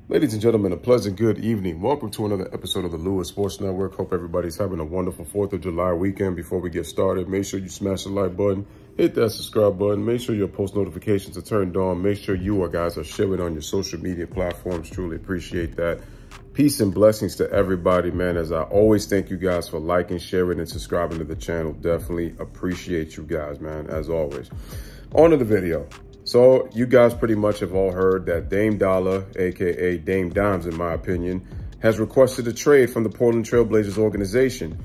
Ladies and gentlemen, a pleasant good evening. Welcome to another episode of the Louis Sports Network. Hope everybody's having a wonderful 4th of July weekend. Before we get started, make sure you smash the like button, hit that subscribe button, make sure your post notifications are turned on, make sure you guys are sharing on your social media platforms. Truly appreciate that. Peace and blessings to everybody, man. As I always thank you guys for liking, sharing, and subscribing to the channel. Definitely appreciate you guys, man, as always. On to the video. So you guys pretty much have all heard that Dame Dollar, aka Dame Dimes in my opinion, has requested a trade from the Portland Trail Blazers organization.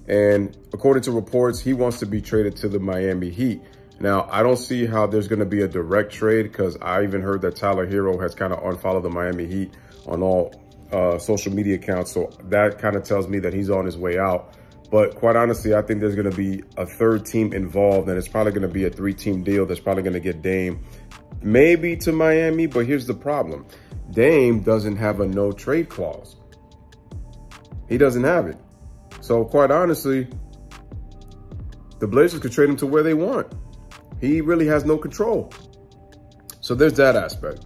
And according to reports, he wants to be traded to the Miami Heat. Now, I don't see how there's going to be a direct trade because I even heard that Tyler Hero has kind of unfollowed the Miami Heat on all social media accounts. So that kind of tells me that he's on his way out. But quite honestly, I think there's going to be a third team involved, and it's probably going to be a 3-team deal that's probably going to get Dame maybe to Miami. But here's the problem. Dame doesn't have a no trade clause. He doesn't have it. So quite honestly, the Blazers could trade him to where they want. He really has no control. So there's that aspect.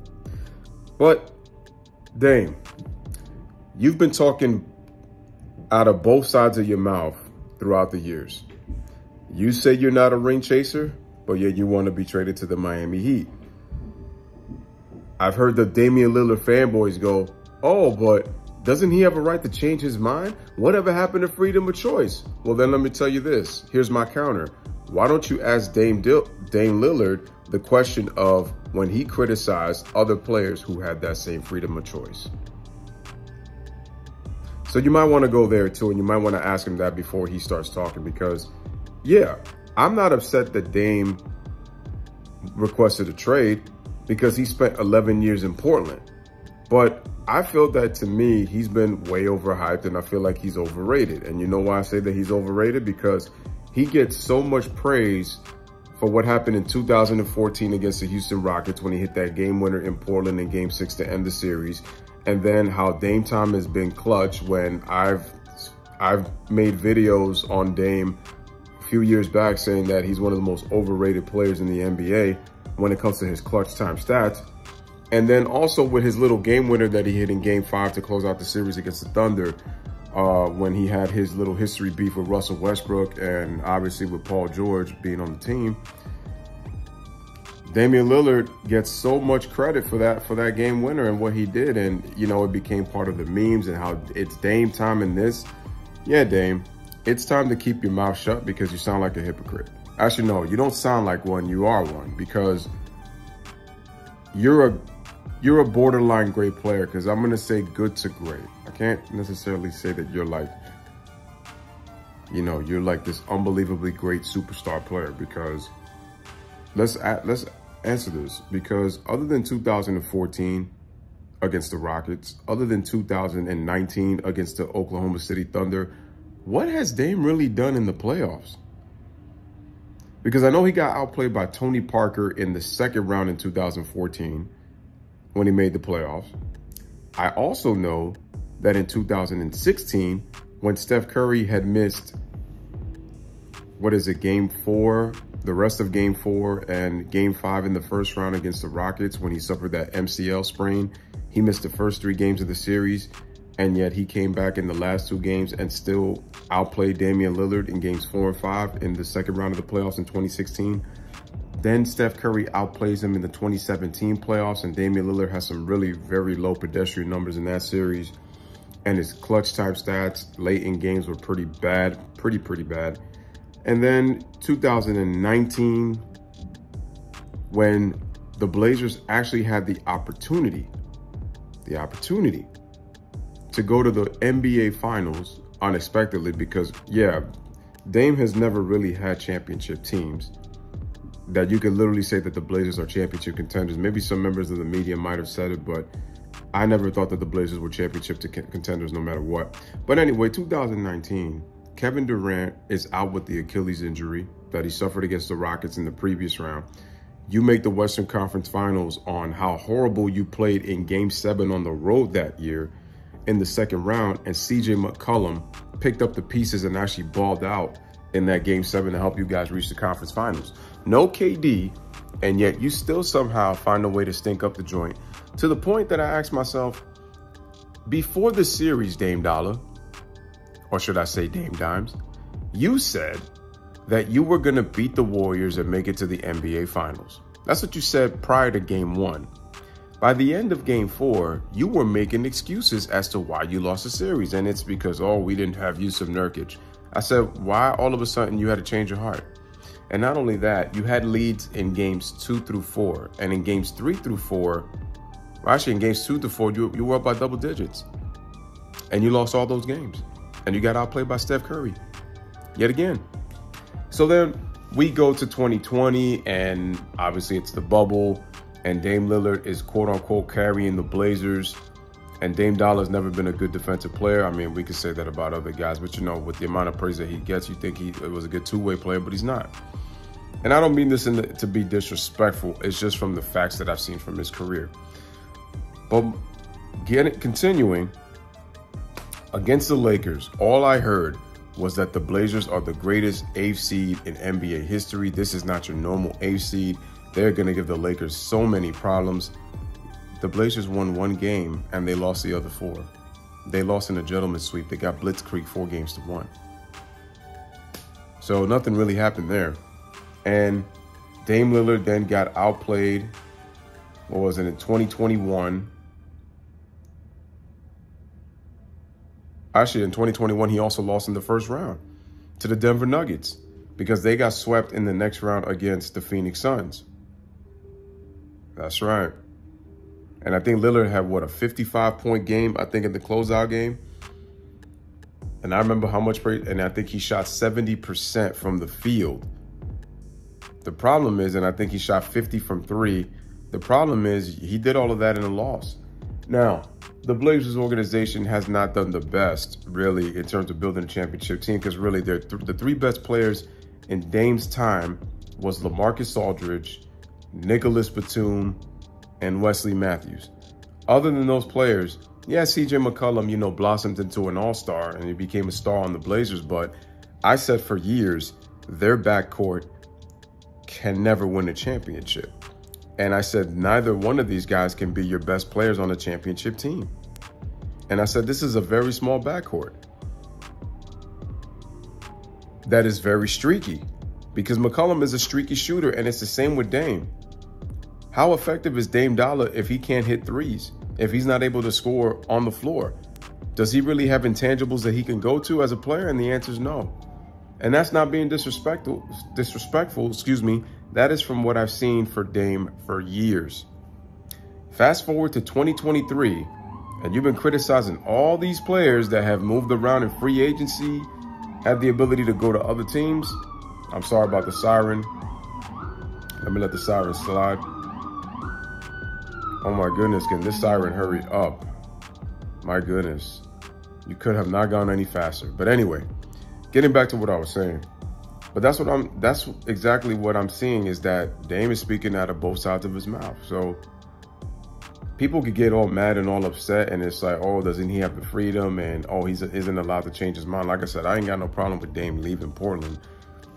But Dame, you've been talking out of both sides of your mouth throughout the years. You say you're not a ring chaser, but yet you want to be traded to the Miami Heat. I've heard the Damian Lillard fanboys go, oh, but doesn't he have a right to change his mind? Whatever happened to freedom of choice? Well, then let me tell you this. Here's my counter. Why don't you ask Dame Lillard the question of when he criticized other players who had that same freedom of choice? So you might want to go there too, and you might want to ask him that before he starts talking because, yeah, I'm not upset that Dame requested a trade because he spent 11 years in Portland. But I feel that to me, he's been way overhyped and I feel like he's overrated. And you know why I say that he's overrated? Because he gets so much praise for what happened in 2014 against the Houston Rockets when he hit that game winner in Portland in Game 6 to end the series. And then how Dame time has been clutch when I've made videos on Dame a few years back saying that he's one of the most overrated players in the NBA when it comes to his clutch time stats. And then also with his little game winner that he hit in Game 5 to close out the series against the Thunder when he had his little history beef with Russell Westbrook and obviously with Paul George being on the team. Damian Lillard gets so much credit for that game winner and what he did. And, you know, it became part of the memes and how it's Dame time in this. Yeah, Dame, it's time to keep your mouth shut because you sound like a hypocrite. Actually, no, you don't sound like one. You are one because you're a borderline great player because I'm going to say good to great. I can't necessarily say that you're like, you know, you're like this unbelievably great superstar player because let's answer this because other than 2014 against the Rockets, other than 2019 against the Oklahoma City Thunder, what has Dame really done in the playoffs? Because I know he got outplayed by Tony Parker in the second round in 2014 when he made the playoffs. I also know that in 2016, when Steph Curry had missed, Game 4, the rest of Game 4 and Game 5 in the first round against the Rockets when he suffered that MCL sprain. He missed the first 3 games of the series, and yet he came back in the last 2 games and still outplayed Damian Lillard in Games 4 and 5 in the second round of the playoffs in 2016. Then Steph Curry outplays him in the 2017 playoffs, and Damian Lillard has some really very low pedestrian numbers in that series. And his clutch type stats late in games were pretty bad, pretty bad. And then 2019, when the Blazers actually had the opportunity to go to the NBA Finals unexpectedly because, yeah, Dame has never really had championship teams that you could literally say that the Blazers are championship contenders. Maybe some members of the media might have said it, but I never thought that the Blazers were championship contenders no matter what. But anyway, 2019, Kevin Durant is out with the Achilles injury that he suffered against the Rockets in the previous round. You make the Western Conference Finals on how horrible you played in Game 7 on the road that year in the second round, and CJ McCollum picked up the pieces and actually balled out in that Game 7 to help you guys reach the conference finals. No KD, and yet you still somehow find a way to stink up the joint to the point that I asked myself, Before the series, Dame Dollar, or should I say Dame Dimes, you said that you were going to beat the Warriors and make it to the NBA Finals. That's what you said prior to Game 1. By the end of Game 4, you were making excuses as to why you lost the series. And it's because, oh, we didn't have Jusuf Nurkic. I said, why all of a sudden you had to change your heart? And not only that, you had leads in Games 2 through 4. And in Games 3 through 4, well, actually in Games 2 through 4, you were up by double digits. And you lost all those games. And you got outplayed by Steph Curry. Yet again. So then we go to 2020, and obviously it's the bubble, and Dame Lillard is quote-unquote carrying the Blazers, and Dame Dollar's never been a good defensive player. I mean, we could say that about other guys, but you know, with the amount of praise that he gets, you think he was a good two-way player, but he's not. And I don't mean this to be disrespectful. It's just from the facts that I've seen from his career. But continuing, against the Lakers, all I heard was that the Blazers are the greatest 8th seed in NBA history. This is not your normal 8th seed. They're going to give the Lakers so many problems. The Blazers won 1 game and they lost the other 4. They lost in a gentleman's sweep. They got blitzkrieg 4-1. So nothing really happened there. And Dame Lillard then got outplayed, what was it, in 2021. Actually, in 2021, he also lost in the first round to the Denver Nuggets because they got swept in the next round against the Phoenix Suns. That's right. And I think Lillard had, what, a 55-point game, I think, in the closeout game. And I remember how much, and I think he shot 70% from the field. The problem is, and I think he shot 50 from 3. The problem is he did all of that in a loss. Now, the Blazers organization has not done the best, really, in terms of building a championship team, because really the 3 best players in Dame's time was LaMarcus Aldridge, Nicholas Batum, and Wesley Matthews. Other than those players, yeah, CJ McCollum, you know, blossomed into an all-star and he became a star on the Blazers, but I said for years, their backcourt can never win a championship. And I said, neither one of these guys can be your best players on a championship team. And I said, this is a very small backcourt that is very streaky because McCollum is a streaky shooter, and it's the same with Dame. How effective is Dame Dollar if he can't hit threes, if he's not able to score on the floor? Does he really have intangibles that he can go to as a player? And the answer is no. And that's not being disrespectful, excuse me. That is from what I've seen for Dame for years. Fast forward to 2023, and you've been criticizing all these players that have moved around in free agency, had the ability to go to other teams. I'm sorry about the siren. Let me let the siren slide. Oh my goodness, can this siren hurry up? My goodness. You could have not gone any faster. But anyway, getting back to what I was saying. But that's exactly what I'm seeing, is that Dame is speaking out of both sides of his mouth. So people could get all mad and all upset, and it's like, oh, doesn't he have the freedom? And oh, he isn't allowed to change his mind. Like I said, I ain't got no problem with Dame leaving Portland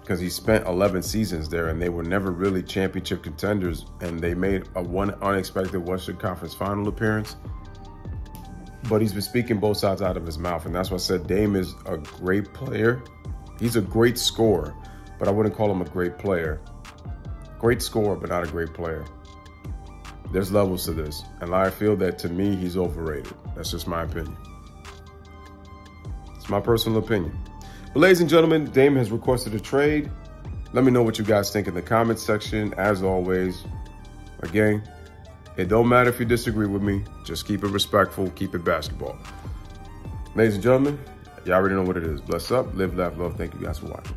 because he spent 11 seasons there and they were never really championship contenders, and they made one unexpected Western Conference final appearance. But he's been speaking both sides out of his mouth, and that's why I said Dame is a great player. He's a great scorer, but I wouldn't call him a great player. Great scorer, but not a great player. There's levels to this, and I feel that, to me, he's overrated. That's just my opinion. It's my personal opinion. But ladies and gentlemen, Dame has requested a trade. Let me know what you guys think in the comments section. As always, again, it don't matter if you disagree with me. Just keep it respectful. Keep it basketball. Ladies and gentlemen, y'all already know what it is. Bless up, live, laugh, love. Thank you guys for watching.